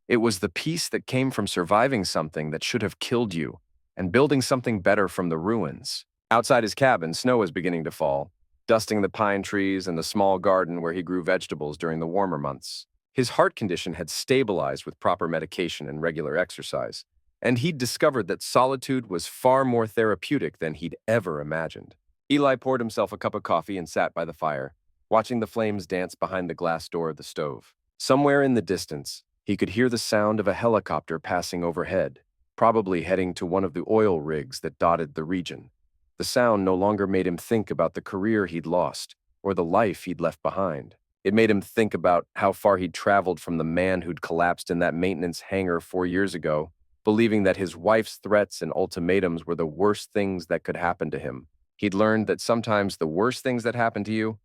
It was the peace that came from surviving something that should have killed you and building something better from the ruins. Outside his cabin, snow was beginning to fall, dusting the pine trees and the small garden where he grew vegetables during the warmer months. His heart condition had stabilized with proper medication and regular exercise, and he'd discovered that solitude was far more therapeutic than he'd ever imagined. Eli poured himself a cup of coffee and sat by the fire, watching the flames dance behind the glass door of the stove. Somewhere in the distance, he could hear the sound of a helicopter passing overhead, probably heading to one of the oil rigs that dotted the region. The sound no longer made him think about the career he'd lost or the life he'd left behind. It made him think about how far he'd traveled from the man who'd collapsed in that maintenance hangar 4 years ago, believing that his wife's threats and ultimatums were the worst things that could happen to him. He'd learned that sometimes the worst things that happen to you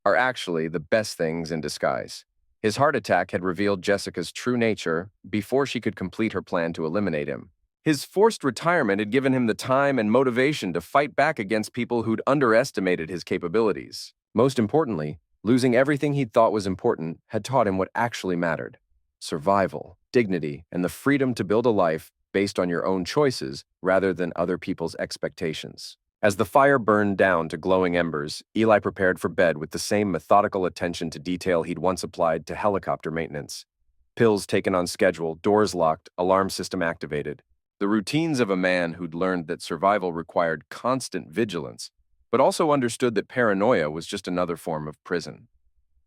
are actually the best things in disguise. His heart attack had revealed Jessica's true nature before she could complete her plan to eliminate him. His forced retirement had given him the time and motivation to fight back against people who'd underestimated his capabilities. Most importantly, losing everything he'd thought was important had taught him what actually mattered: survival, dignity, and the freedom to build a life based on your own choices rather than other people's expectations. As the fire burned down to glowing embers, Eli prepared for bed with the same methodical attention to detail he'd once applied to helicopter maintenance. Pills taken on schedule, doors locked, alarm system activated. The routines of a man who'd learned that survival required constant vigilance, but also understood that paranoia was just another form of prison.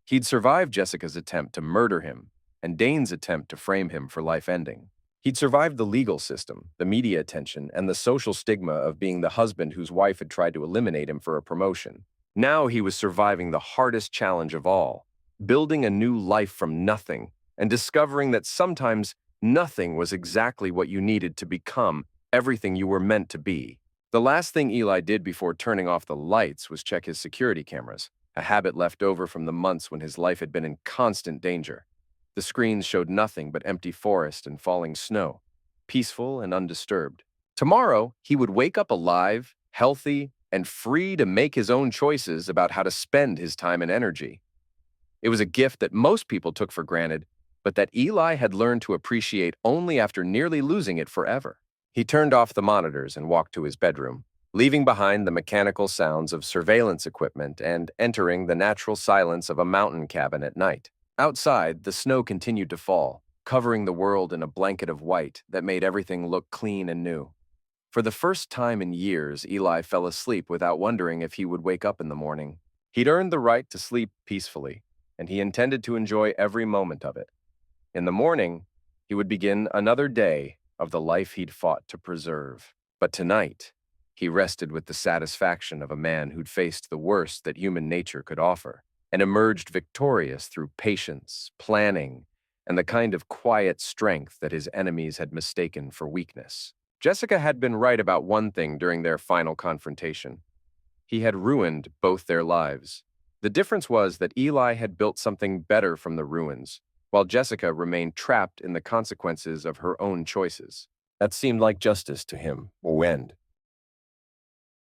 He'd survived Jessica's attempt to murder him and Dane's attempt to frame him for life ending. He'd survived the legal system, the media attention, and the social stigma of being the husband whose wife had tried to eliminate him for a promotion. Now he was surviving the hardest challenge of all, building a new life from nothing and discovering that sometimes nothing was exactly what you needed to become everything you were meant to be. The last thing Eli did before turning off the lights was check his security cameras, a habit left over from the months when his life had been in constant danger. The screens showed nothing but empty forest and falling snow, peaceful and undisturbed. Tomorrow, he would wake up alive, healthy, and free to make his own choices about how to spend his time and energy. It was a gift that most people took for granted, but that Eli had learned to appreciate only after nearly losing it forever. He turned off the monitors and walked to his bedroom, leaving behind the mechanical sounds of surveillance equipment and entering the natural silence of a mountain cabin at night. Outside, the snow continued to fall, covering the world in a blanket of white that made everything look clean and new. For the first time in years, Eli fell asleep without wondering if he would wake up in the morning. He'd earned the right to sleep peacefully, and he intended to enjoy every moment of it. In the morning, he would begin another day of the life he'd fought to preserve. But tonight, he rested with the satisfaction of a man who'd faced the worst that human nature could offer and emerged victorious through patience, planning, and the kind of quiet strength that his enemies had mistaken for weakness. Jessica had been right about one thing during their final confrontation. He had ruined both their lives. The difference was that Eli had built something better from the ruins, while Jessica remained trapped in the consequences of her own choices. That seemed like justice to him, or end.